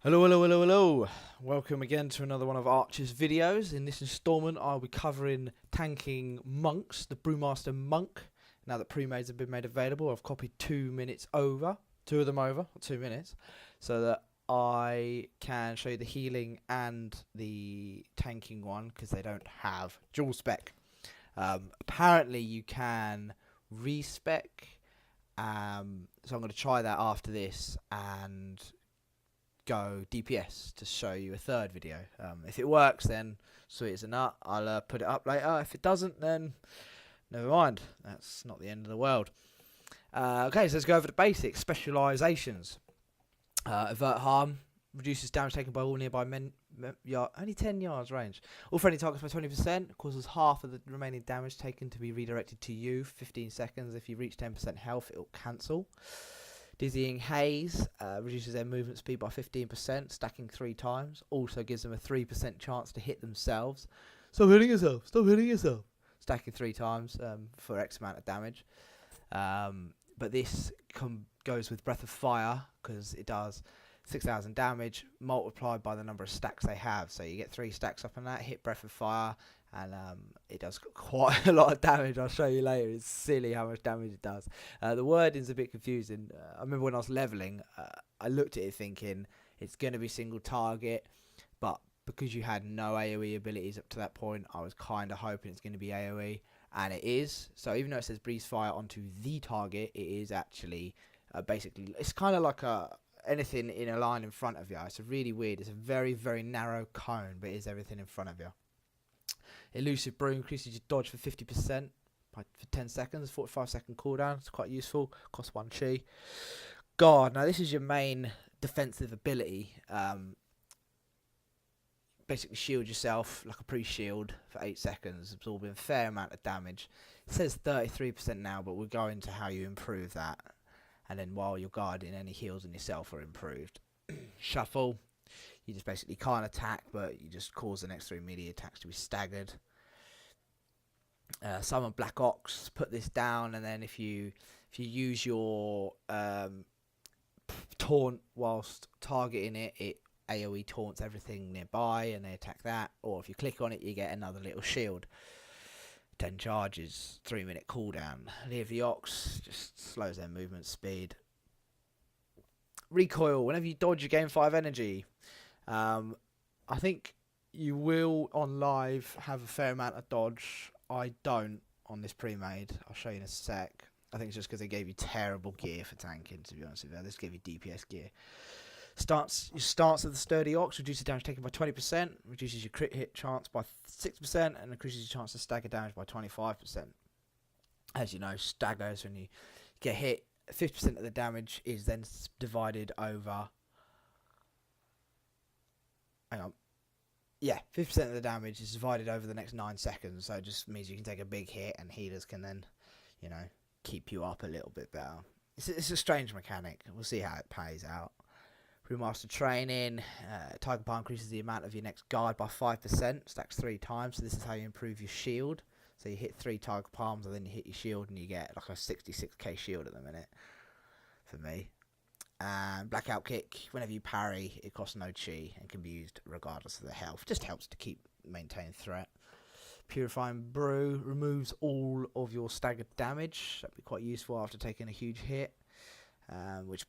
Hello, hello, hello, hello. Welcome again to another one of Archer's videos. In this installment, I'll be covering tanking monks, the Brewmaster monk. Now that pre-mades have been made available, I've copied 2 minutes over, 2 minutes, so that I can show you the healing and the tanking one, because they don't have dual spec. Apparently you can respec, so I'm going to try that after this and go DPS to show you a third video. If it works, then sweet as a nut. I'll put it up later. If it doesn't, then never mind. That's not the end of the world. Okay, so let's go over the basics. Specializations. Avert harm. Reduces damage taken by all nearby only 10 yards range. All friendly targets by 20%. Causes half of the remaining damage taken to be redirected to you. 15 seconds. If you reach 10% health, it'll cancel. Dizzying Haze reduces their movement speed by 15%, stacking 3 times. Also gives them a 3% chance to hit themselves. Stop hitting yourself. Stop hitting yourself. Stacking 3 times for X amount of damage. But this goes with Breath of Fire because it does 6,000 damage multiplied by the number of stacks they have. So you get 3 stacks up on that, hit Breath of Fire, and it does quite a lot of damage. I'll show you later. It's silly how much damage it does. The wording's a bit confusing. I remember when I was leveling, I looked at it thinking it's going to be single target, but because you had no AoE abilities up to that point, I was kind of hoping it's going to be AoE, and it is. So even though it says breeze fire onto the target, it is actually basically, it's kind of like anything in a line in front of you. It's really weird. It's a very, very narrow cone, but it is everything in front of you. Elusive Brew increases your dodge for 50% for 10 seconds, 45-second cooldown. It's quite useful. Costs 1 chi. Guard. Now this is your main defensive ability. Basically shield yourself like a pre-shield for 8 seconds, absorbing a fair amount of damage. It says 33% now, but we'll go into how you improve that. And then while you're guarding, any heals on yourself are improved. Shuffle. You just basically can't attack, but you just cause the next 3 melee attacks to be staggered. Summon Black Ox, put this down, and then if you use your taunt whilst targeting it, it AoE taunts everything nearby, and they attack that. Or if you click on it, you get another little shield. 10 charges, 3-minute cooldown. Leave the Ox, just slows their movement speed. Recoil, whenever you dodge, you gain 5 energy. I think you will on live have a fair amount of dodge. I don't on this pre-made. I'll show you in a sec. I think it's just because they gave you terrible gear for tanking, to be honest with you. This gave you DPS gear. Your stance of the Sturdy Ox reduces damage taken by 20%, reduces your crit hit chance by 6%, and increases your chance to stagger damage by 25%. As you know, staggers when you get hit. 50% of the damage is then divided over. Hang on. Yeah, 50% of the damage is divided over the next 9 seconds, so it just means you can take a big hit, and healers can then, keep you up a little bit better. It's a strange mechanic. We'll see how it plays out. Brewmaster training. Tiger Palm increases the amount of your next guard by 5%, stacks 3 times, so this is how you improve your shield. So you hit 3 Tiger Palms, and then you hit your shield, and you get like a 66k shield at the minute, for me. And Blackout Kick, whenever you parry, it costs no chi and can be used regardless of the health. Just helps to maintain threat. Purifying Brew removes all of your staggered damage. That'd be quite useful after taking a huge hit, which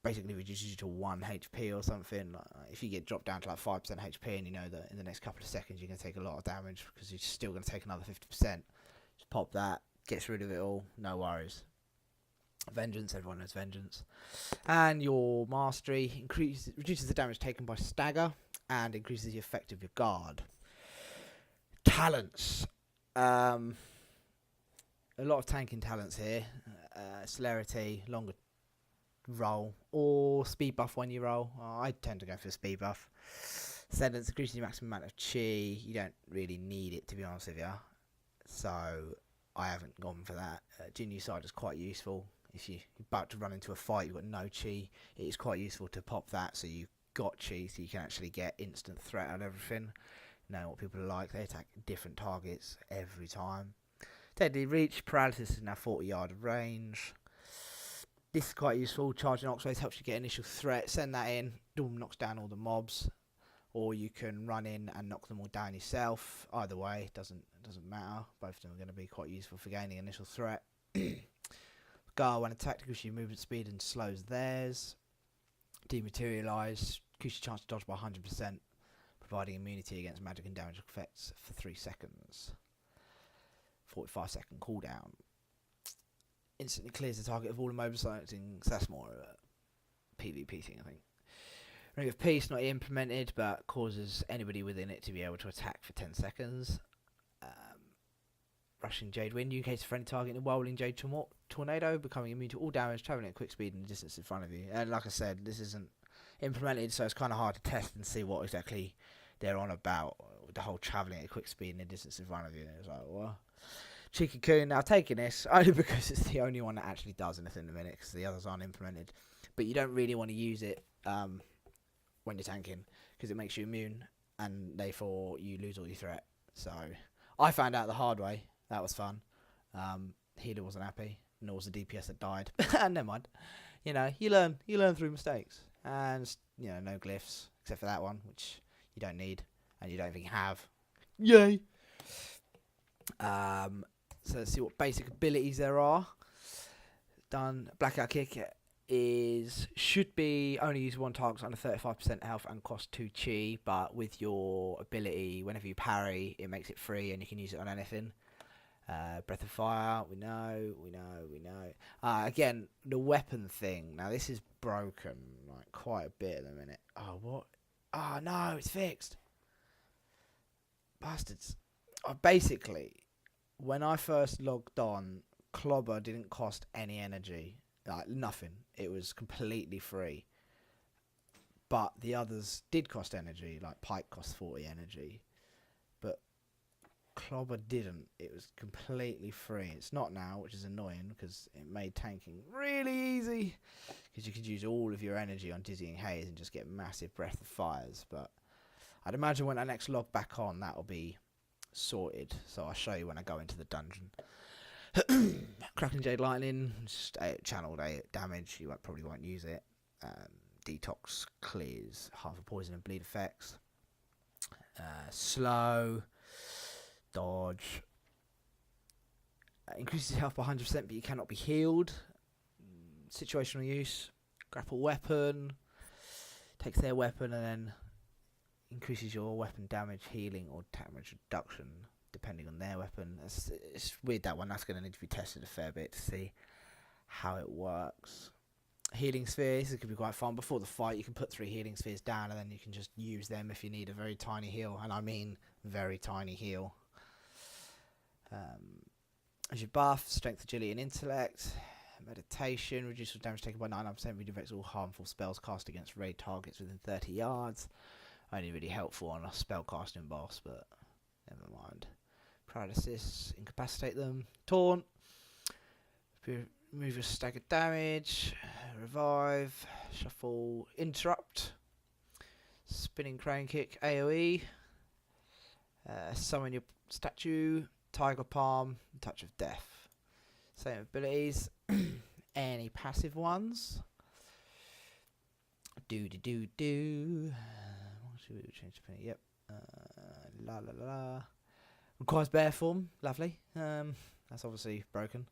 basically reduces you to 1 HP or something. If you get dropped down to like 5% HP, and you know that in the next couple of seconds you're going to take a lot of damage because you're still going to take another 50%. Just pop that, gets rid of it all, no worries. Vengeance, everyone knows Vengeance. And your Mastery reduces the damage taken by stagger and increases the effect of your guard. Talents. A lot of tanking talents here. Celerity, longer roll, or speed buff when you roll. I tend to go for speed buff. Sentence increases your maximum amount of chi. You don't really need it, to be honest with you, so I haven't gone for that. Jin side is quite useful. If you're about to run into a fight, you've got no chi, it is quite useful to pop that so you've got chi, so you can actually get instant threat and everything. You know what people are like, they attack different targets every time. Deadly Reach, paralysis is now 40 yard of range. This is quite useful. Charging Oxways helps you get initial threat. Send that in. Boom, knocks down all the mobs. Or you can run in and knock them all down yourself. Either way, doesn't matter. Both of them are going to be quite useful for gaining initial threat. Gar, when attacked, increases your movement speed and slows theirs. Dematerialise, increases your chance to dodge by 100%, providing immunity against magic and damage effects for 3 seconds. 45-second cooldown. Instantly clears the target of all immobile silencing. So that's more of a PvP thing, I think. Ring of Peace, not implemented, but causes anybody within it to be able to attack for 10 seconds. Rushing Jade Wind, you encase a friendly target in a Whirling Jade Tornado, becoming immune to all damage, travelling at quick speed in the distance in front of you. And like I said, this isn't implemented, so it's kind of hard to test and see what exactly they're on about. The whole travelling at quick speed in the distance in front of you. It's like, what? Cheeky Coon, now taking this, only because it's the only one that actually does anything in a minute, because the others aren't implemented. But you don't really want to use it when you're tanking, because it makes you immune, and therefore you lose all your threat. So I found out the hard way. That was fun. Healer wasn't happy, nor was the DPS that died. Never mind. You know, you learn through mistakes, and you know, no glyphs except for that one, which you don't need and you don't think you have. Yay! So let's see what basic abilities there are. Done. Blackout Kick should be only use one target under 35% health and cost 2 chi, but with your ability, whenever you parry, it makes it free and you can use it on anything. Breath of Fire, we know. Again, the weapon thing. Now this is broken, like quite a bit at the minute. Oh, what? Oh no, it's fixed. Bastards. Basically, when I first logged on, Clobber didn't cost any energy. Like, nothing. It was completely free. But the others did cost energy. Like, Pike cost 40 energy. But Clobber didn't. It was completely free. It's not now, which is annoying, because it made tanking really easy. Because you could use all of your energy on Dizzying Haze and just get massive Breath of Fires. But I'd imagine when I next log back on, that'll be sorted. So I'll show you when I go into the dungeon. Cracking Jade Lightning, just channeled 8 damage. You probably won't use it. Detox clears half a poison and bleed effects. Slow. Dodge. Increases health by 100%, but you cannot be healed. Situational use. Grapple weapon. Takes their weapon and then increases your weapon damage, healing, or damage reduction, depending on their weapon. It's weird, that one. That's going to need to be tested a fair bit to see how it works. Healing spheres, it could be quite fun. Before the fight, you can put 3 healing spheres down, and then you can just use them if you need a very tiny heal. And I mean very tiny heal. As your buff, strength, agility, and intellect. Meditation, reduces damage taken by 99%, redirects all harmful spells cast against raid targets within 30 yards. Only really helpful on a spellcasting boss, but never mind. Paralysis, incapacitate them. Taunt, remove your staggered damage. Revive, shuffle, interrupt. Spinning crane kick, AoE. Summon your statue. Tiger palm, touch of death. Same abilities. Any passive ones? What should we change to? Yep. La la la. Requires bear form. Lovely. That's obviously broken.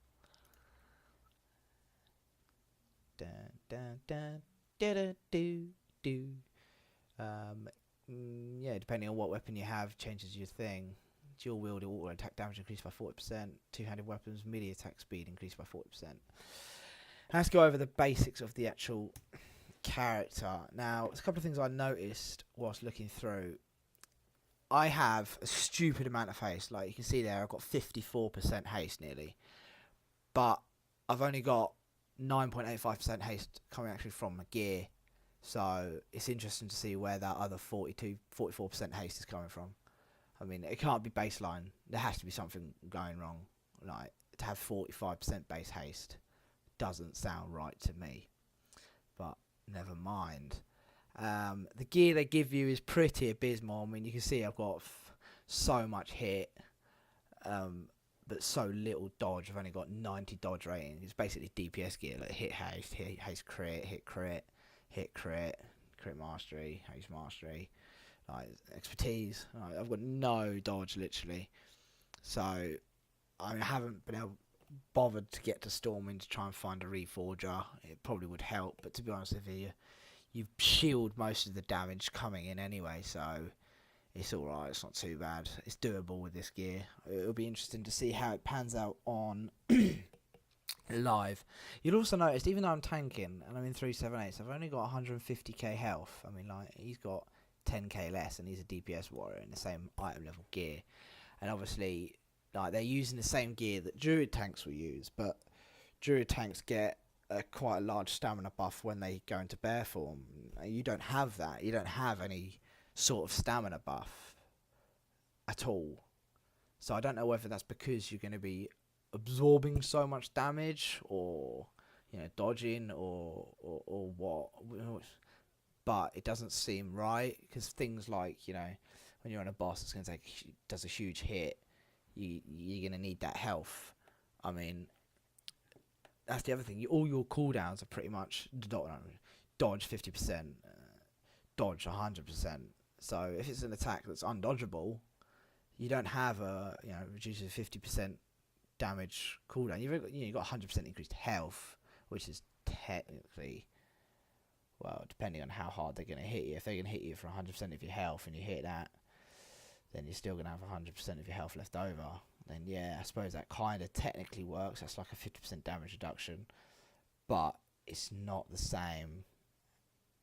Yeah, depending on what weapon you have, changes your thing. Dual wielded auto attack damage increased by 40%. Two-handed weapons melee attack speed increased by 40%. Let's go over the basics of the actual character. Now, there's a couple of things I noticed whilst looking through. I have a stupid amount of haste. Like you can see there, I've got 54% haste nearly. But I've only got 9.85% haste coming actually from my gear. So it's interesting to see where that other 44% haste is coming from. I mean, it can't be baseline. There has to be something going wrong. Like, to have 45% base haste doesn't sound right to me. But never mind. The gear they give you is pretty abysmal. I mean, you can see I've got so much hit. but so little dodge. I've only got 90 dodge rating. It's basically DPS gear, like hit haste, hit haste crit, hit crit, hit crit, crit mastery, haste mastery, like expertise. Like, I've got no dodge literally, so I haven't been bothered to get to Stormwind to try and find a reforger. It probably would help, but to be honest with you, you shield most of the damage coming in anyway, so it's alright, it's not too bad. It's doable with this gear. It'll be interesting to see how it pans out on live. You'll also notice, even though I'm tanking and I'm in 378, I've only got 150k health. I mean, like, he's got 10k less and he's a DPS warrior in the same item level gear. And obviously, like, they're using the same gear that Druid tanks will use, but Druid tanks get quite a large stamina buff when they go into bear form. You don't have that. You don't have any sort of stamina buff at all. So I don't know whether that's because you're going to be absorbing so much damage, or dodging, or what. But it doesn't seem right, because things like when you're on a boss that's going to does a huge hit, you're going to need that health. I mean, that's the other thing. All your cooldowns are pretty much dodge 50%, dodge 100%. So if it's an attack that's undodgeable, you don't have a reduces 50% damage cooldown. You've got 100% increased health, which is technically, well, depending on how hard they're going to hit you. If they're going to hit you for 100% of your health and you hit that, then you're still going to have 100% of your health left over. Then yeah, I suppose that kind of technically works. That's like a 50% damage reduction, but it's not the same.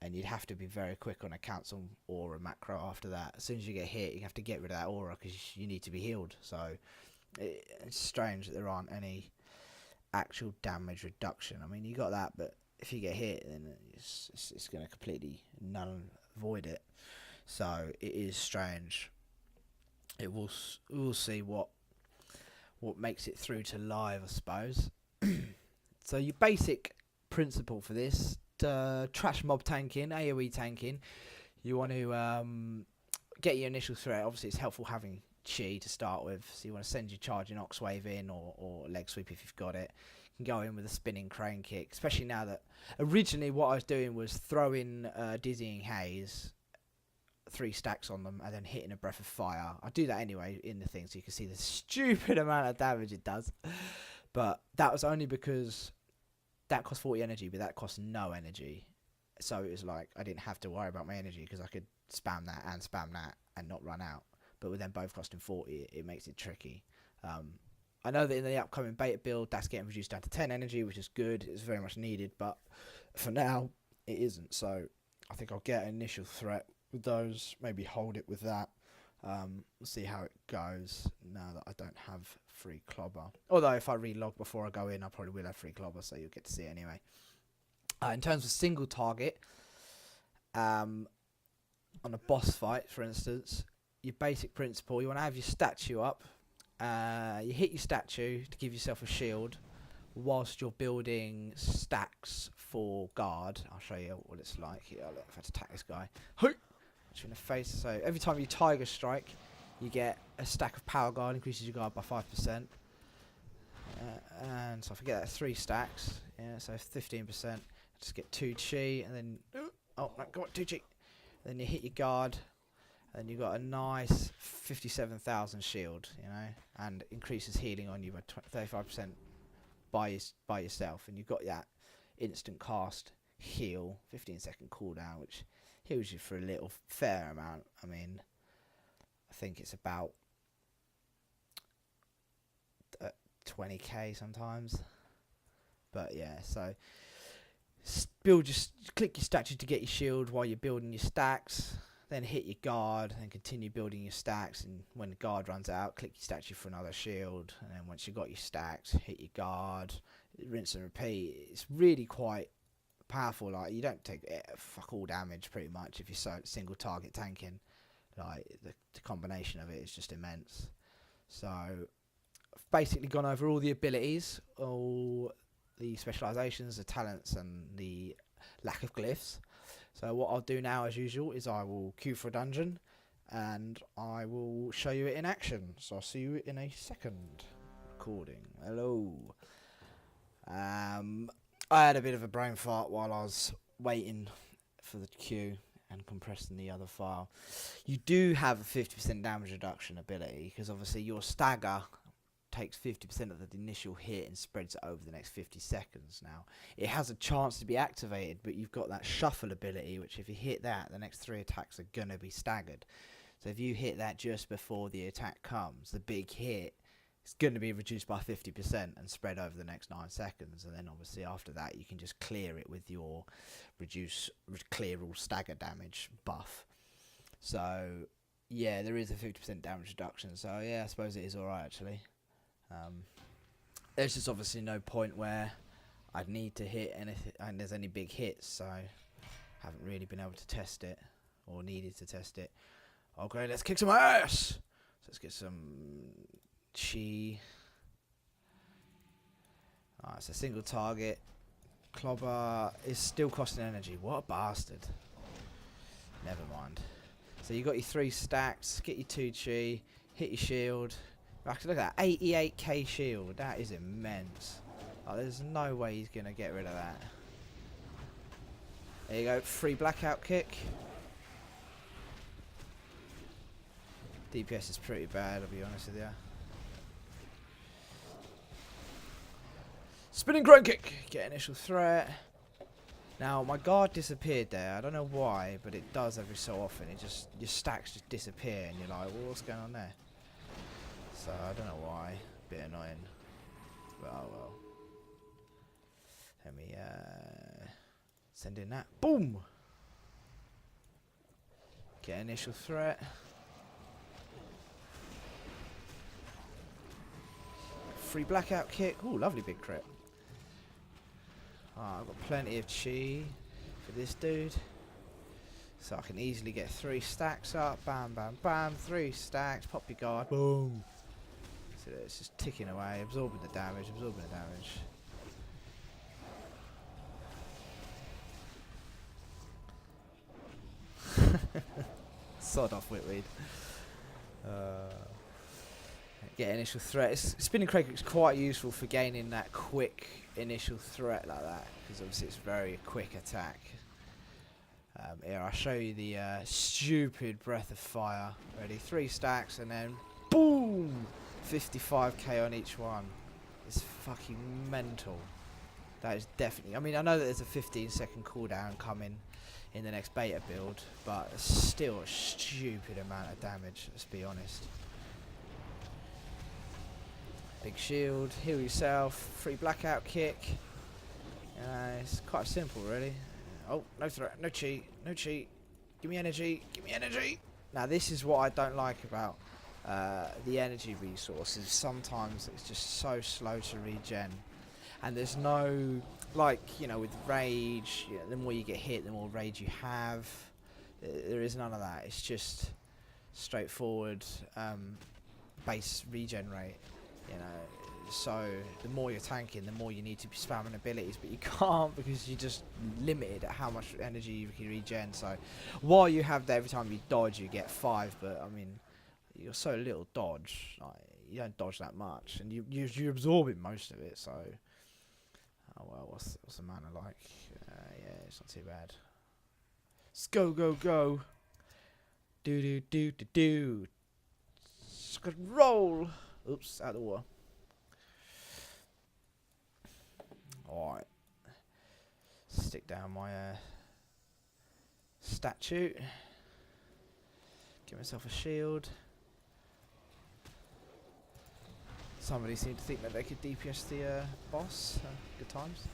And you'd have to be very quick on a cancel aura macro after that. As soon as you get hit, you have to get rid of that aura because you need to be healed. So it's strange that there aren't any actual damage reduction. I mean, you got that, but if you get hit, then it's going to completely null and void it. So it is strange. We'll see what makes it through to live, I suppose. So your basic principle for this, trash mob tanking, AoE tanking, you want to get your initial threat. Obviously it's helpful having chi to start with, so you want to send your charging Oxwave in, or leg sweep if you've got it. You can go in with a spinning crane kick, especially now that originally what I was doing was throwing dizzying haze, 3 stacks on them, and then hitting a breath of fire. I do that anyway in the thing so you can see the stupid amount of damage it does, but that was only because that cost 40 energy, but that cost no energy. So it was like I didn't have to worry about my energy because I could spam that and not run out. But with them both costing 40, it makes it tricky. I know that in the upcoming beta build, that's getting reduced down to 10 energy, which is good. It's very much needed, but for now, it isn't. So I think I'll get an initial threat with those, maybe hold it with that. We'll see how it goes now that I don't have free clobber. Although if I relog before I go in, I probably will have free clobber, so you'll get to see it anyway. In terms of single target, on a boss fight, for instance, your basic principle, you want to have your statue up. You hit your statue to give yourself a shield whilst you're building stacks for guard. I'll show you what it's like. Here, look, if I attack this guy. In the face. So every time you tiger strike, you get a stack of power guard, increases your guard by 5%. And so if I get that 3 stacks, yeah, so 15%, just get 2 chi, and then oh no, go on, 2 chi. Then you hit your guard, and you got a nice 57,000 shield, and increases healing on you by 35% by yourself, and you've got that instant cast heal, 15-second cooldown, which heals you for a little fair amount. I mean, I think it's about 20k sometimes, but yeah. So click your statue to get your shield while you're building your stacks, then hit your guard and continue building your stacks, and when the guard runs out, click your statue for another shield, and then once you've got your stacks, hit your guard, rinse and repeat. It's really quite powerful. Like, you don't take fuck all damage pretty much if you're single target tanking. Like, the combination of it is just immense. So I've basically gone over all the abilities, all the specializations, the talents, and the lack of glyphs. So what I'll do now, as usual, is I will queue for a dungeon and I will show you it in action. So I'll see you in a second. recording. Hello. I had a bit of a brain fart while I was waiting for the queue and compressing the other file. You do have a 50% damage reduction ability, because obviously your stagger takes 50% of the initial hit and spreads it over the next 50 seconds. Now, it has a chance to be activated, but you've got that shuffle ability, which if you hit that, the next 3 attacks are going to be staggered. So if you hit that just before the attack comes, the big hit, it's going to be reduced by 50% and spread over the next 9 seconds. And then obviously after that, you can just clear it with your clear all stagger damage buff. So yeah, there is a 50% damage reduction. So yeah, I suppose it is alright actually. There's just obviously no point where I'd need to hit anything, and there's any big hits, so haven't really been able to test it, or needed to test it. Okay, let's kick some ass! So let's get some chi. Alright, it's a single target. Clobber is still costing energy. What a bastard. Never mind. So you got your 3 stacks, get your 2 chi, hit your shield. Look at that, 88k shield. That is immense. Oh, there's no way he's going to get rid of that. There you go, free blackout kick. DPS is pretty bad, I'll be honest with you. Spinning groin kick. Get initial threat. Now, my guard disappeared there. I don't know why, but it does every so often. It just, your stacks just disappear and you're like, well, what's going on there? So I don't know why. Bit annoying. But oh well. Let me send in that. Boom! Get initial threat. Free blackout kick. Ooh, lovely big crit. I've got plenty of chi for this dude. So I can easily get 3 stacks up. Bam, bam, bam. 3 stacks. Pop your guard. Boom. So it's just ticking away, absorbing the damage, absorbing the damage. Sod off, Whitweed. Get initial threat. Spinning crane kick is quite useful for gaining that quick initial threat like that, because obviously it's a very quick attack. Here, I'll show you the stupid breath of fire. Ready? 3 stacks and then boom! 55k on each one. It's fucking mental. That is definitely... I mean, I know that there's a 15-second cooldown coming in the next beta build, but it's still a stupid amount of damage, let's be honest. Big shield, heal yourself, free blackout kick. It's quite simple, really. Oh, no threat, no cheat, no cheat. Give me energy, give me energy. Now, this is what I don't like about the energy resources. Sometimes it's just so slow to regen, and there's no, like, you know, with rage, you know, the more you get hit, the more rage you have. There is none of that. It's just straightforward base regen rate, you know. So the more you're tanking, the more you need to be spamming abilities, but you can't because you're just limited at how much energy you can regen. So while you have that, every time you dodge you get 5, but I mean, you're so little dodge, like, you don't dodge that much, and you're absorbing most of it. So, oh well, what's the mana like? Yeah, it's not too bad. Let's go, go, go. Do do do do do. Roll. Oops, out of the water. All right. Stick down my statue. Give myself a shield. Somebody seemed to think that they could DPS the boss. Good times.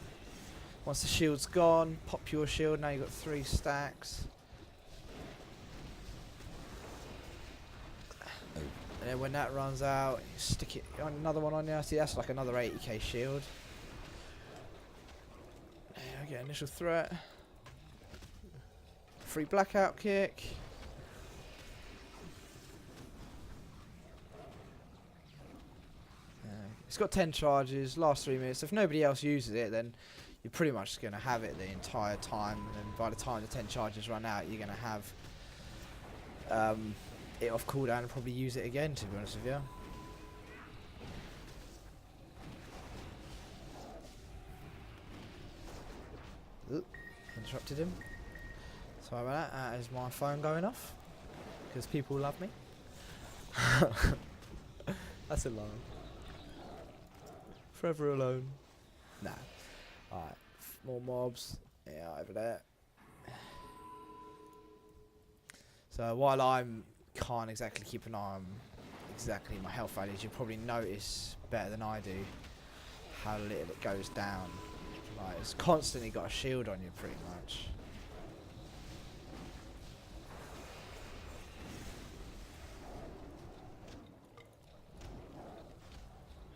Once the shield's gone, pop your shield. Now you've got 3 stacks. And then when that runs out, you stick it on another one on there. See, that's like another 80k shield. There I get initial threat. Free blackout kick. It's got 10 charges, last 3 minutes. If nobody else uses it, then you're pretty much going to have it the entire time. And then by the time the 10 charges run out, you're going to have it off cooldown and probably use it again, to be honest with you. Oop, interrupted him. Sorry about that. That is my phone going off. Because people love me. That's alone. Forever alone. Nah. Alright. More mobs. Yeah, over there. So while I can't exactly keep an eye on exactly my health values, you probably notice better than I do how little it goes down. Like, it's constantly got a shield on you pretty much.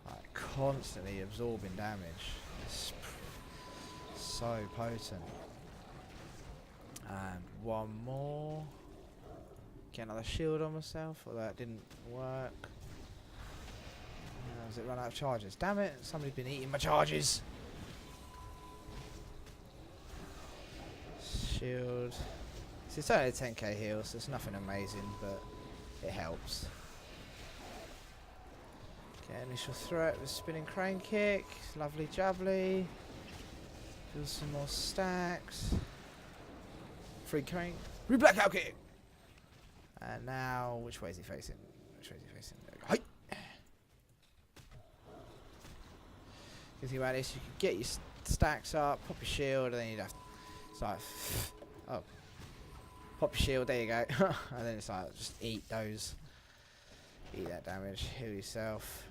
Like, constantly absorbing damage. It's so potent. And one more. Get another shield on myself, although that didn't work. Has it run out of charges? Damn it, somebody's been eating my charges. Shield. So it's only a 10k heal, so it's nothing amazing, but it helps. Okay, initial threat with spinning crane kick. Lovely jubbly. Do some more stacks. Free crane. Blackout kick! And now, which way is he facing? Which way is he facing? There we go. Good thing about this, you can get your stacks up, pop your shield, and then you'd have to. It's like, oh, pop your shield. There you go. And then it's like just eat those, eat that damage, heal yourself.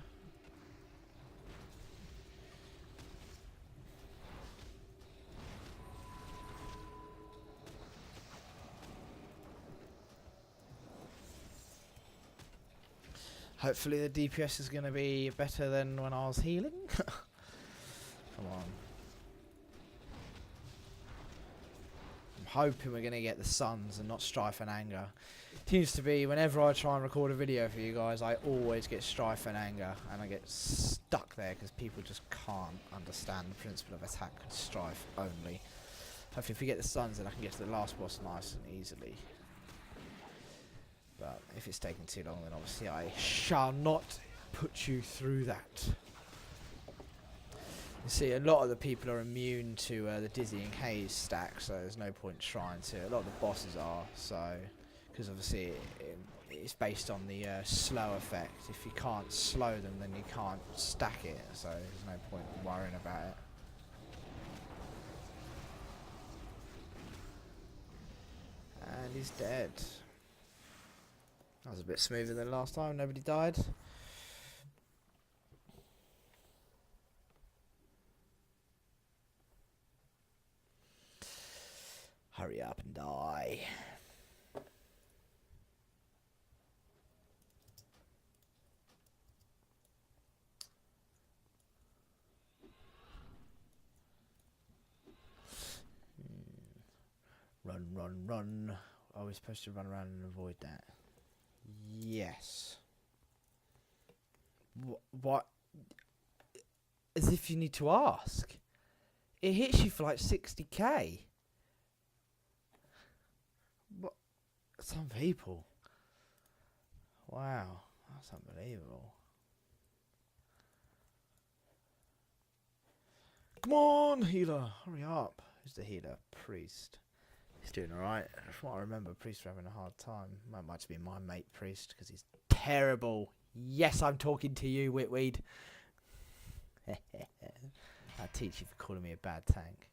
Hopefully the DPS is going to be better than when I was healing. Come on. I'm hoping we're going to get the Suns and not Strife and Anger. It seems to be whenever I try and record a video for you guys, I always get Strife and Anger. And I get stuck there because people just can't understand the principle of attack and Strife only. Hopefully if we get the Suns, then I can get to the last boss nice and easily. But if it's taking too long, then obviously I shall not put you through that. You see, a lot of the people are immune to the Dizzying Haze stack, so there's no point trying to. A lot of the bosses are, so because obviously it's based on the slow effect. If you can't slow them, then you can't stack it, so there's no point worrying about it. And he's dead. That was a bit smoother than last time, nobody died. Hurry up and die. Run, run, run. Are we supposed to run around and avoid that? Yes. What? As if you need to ask. It hits you for like 60k. What? Some people. Wow, that's unbelievable. Come on, healer, hurry up. Who's the healer? Priest. He's doing alright. From what I remember, Priest were having a hard time. That might be my mate Priest, because he's terrible. Yes, I'm talking to you, Whitweed. I'll teach you for calling me a bad tank.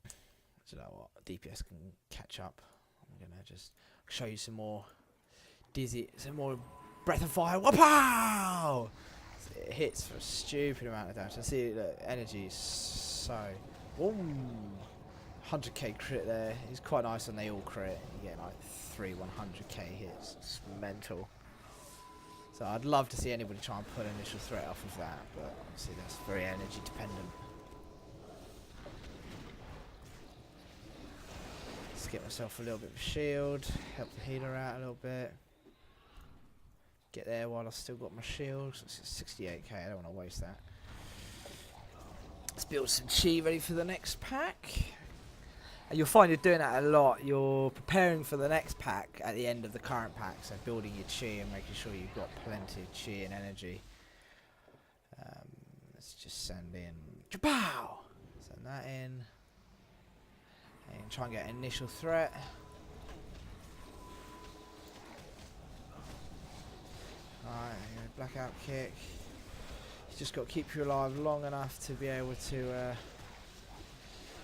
Do you know what? DPS can catch up. I'm going to just show you some more some more Breath of Fire. Wow! It hits for a stupid amount of damage. I see the energy is so... Ooh. 100k crit there. It's quite nice when they all crit. You get like 3 100k hits. It's mental. So I'd love to see anybody try and put initial threat off of that, but obviously that's very energy dependent. Let's get myself a little bit of shield, help the healer out a little bit. Get there while I've still got my shield. So it's 68k, I don't want to waste that. Let's build some chi ready for the next pack. And you'll find you're doing that a lot. You're preparing for the next pack at the end of the current pack, so building your chi and making sure you've got plenty of chi and energy. Let's just send in... Chapow! Send that in. And try and get an initial threat. Alright, blackout kick. You just got to keep you alive long enough to be able to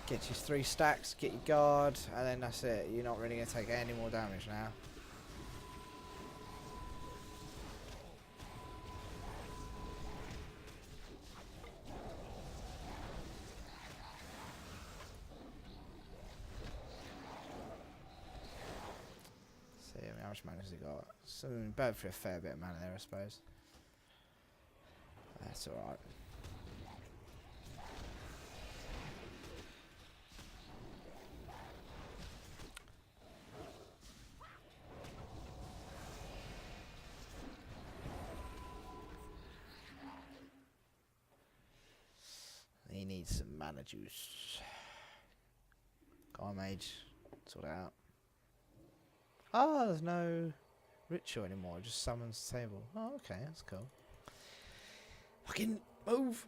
get your 3 stacks, get your guard, and then that's it. You're not really going to take any more damage now. See, how much mana has he got? So, both for a fair bit of mana there, I suppose. That's alright. He needs some mana juice. Come on, mage. Sort it out. Oh, there's no ritual anymore. It just summons the table. Oh, okay. That's cool. Fucking move.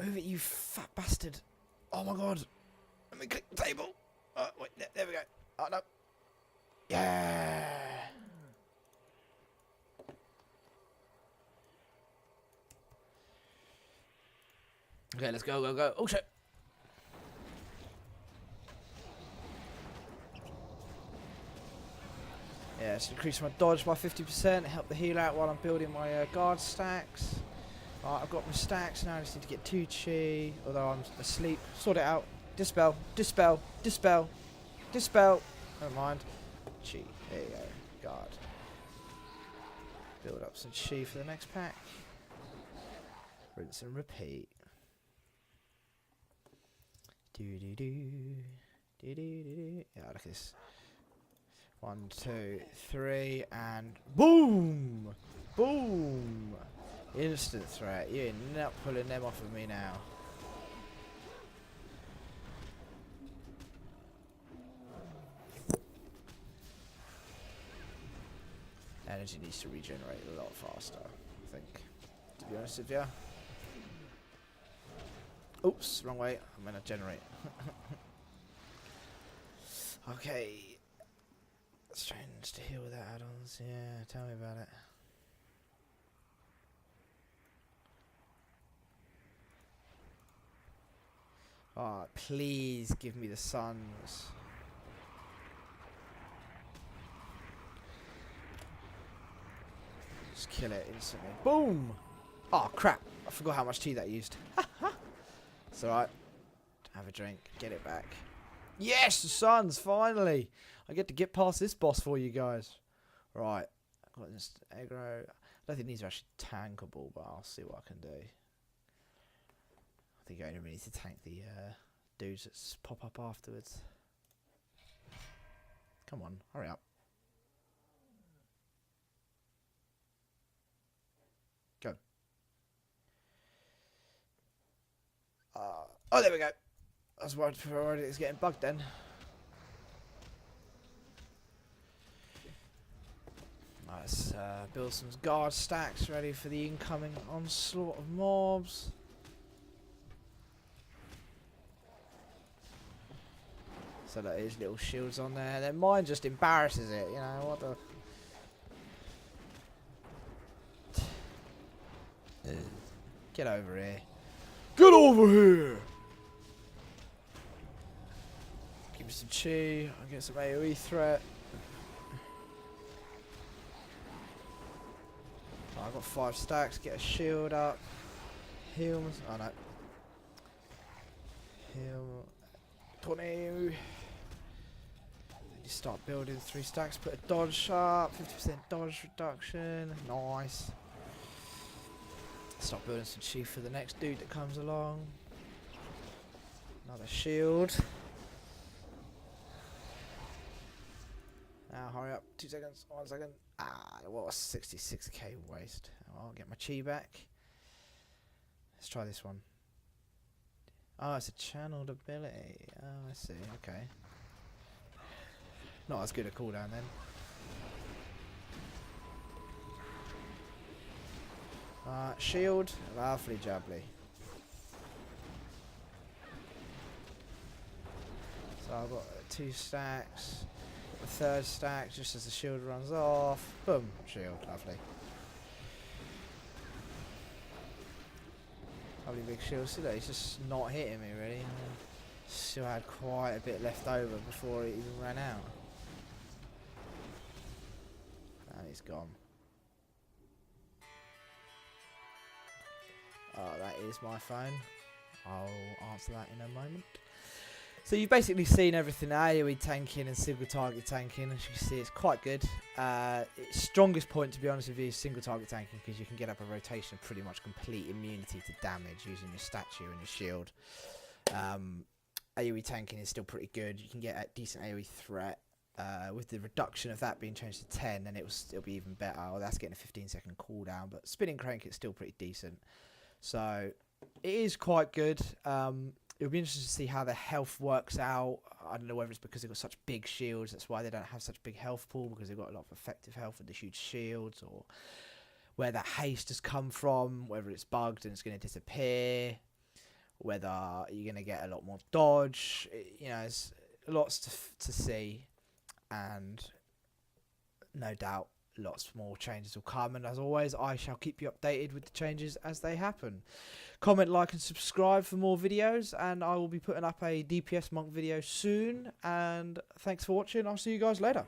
Move it, you fat bastard. Oh, my God. Let me click the table. Oh, wait. There we go. Oh, no. Yeah. Okay, let's go, go, go. Oh, shit. Yeah, it's increased my dodge by 50%. Help the heal out while I'm building my guard stacks. Alright, I've got my stacks now. I just need to get 2 chi. Although I'm asleep. Sort it out. Dispel, dispel, dispel, dispel. Never mind. Chi. There you go. Guard. Build up some chi for the next pack. Rinse and repeat. Yeah, look at this. 1, 2, 3, and boom! Boom! Instant threat. You're not pulling them off of me now. Energy needs to regenerate a lot faster, I think. To be honest with you. Oops, wrong way. I'm gonna generate. Okay. Strange to heal without add-ons. Yeah, tell me about it. Oh, please give me the suns. Just kill it instantly. Boom! Oh, crap. I forgot how much tea that used. It's alright. Have a drink. Get it back. Yes, the suns, finally. I get to get past this boss for you guys. Right. I've got this aggro. I don't think these are actually tankable, but I'll see what I can do. I think I only really need to tank the dudes that pop up afterwards. Come on, hurry up. Go. Oh, there we go. I was worried it was getting bugged then. Let's build some guard stacks ready for the incoming onslaught of mobs. So that is little shields on there. Then mine just embarrasses it, you know, what the... Get over here. Get over here! Give me some chi, I'll get some AoE threat. Oh, I've got 5 stacks, get a shield up. Heal, oh no. Heal. 20. Then you start building 3 stacks, put a dodge up, 50% dodge reduction, nice. Start building some chi for the next dude that comes along. Another shield. Now hurry up, 2 seconds, 1 second. Ah, what was 66k waste. I'll get my chi back. Let's try this one. Oh, it's a channeled ability. Oh, I see, okay. Not as good a cooldown then. Shield, lovely jubbly. So I've got 2 stacks, the 3rd stack just as the shield runs off. Boom, shield, lovely. Lovely big shield. See that he's just not hitting me really. Still had quite a bit left over before it even ran out. And he's gone. Oh, that is my phone. I'll answer that in a moment. So you've basically seen everything, AoE tanking and single target tanking. As you can see, it's quite good. Its strongest point, to be honest with you, is single target tanking, because you can get up a rotation of pretty much complete immunity to damage using your statue and your shield. AoE tanking is still pretty good. You can get a decent AoE threat. With the reduction of that being changed to 10, then it'll be even better. Oh, that's getting a 15-second cooldown, but spinning crank it's still pretty decent. So it is quite good. It'll be interesting to see how the health works out. I don't know whether it's because they've got such big shields, that's why they don't have such big health pool, because they've got a lot of effective health with the huge shields, or where that haste has come from, whether it's bugged and it's going to disappear, whether you're going to get a lot more dodge. You know, there's lots to see, and no doubt lots more changes will come, and as always I shall keep you updated with the changes as they happen. Comment, like and subscribe for more videos, and I will be putting up a DPS monk video soon, and thanks for watching. I'll see you guys later.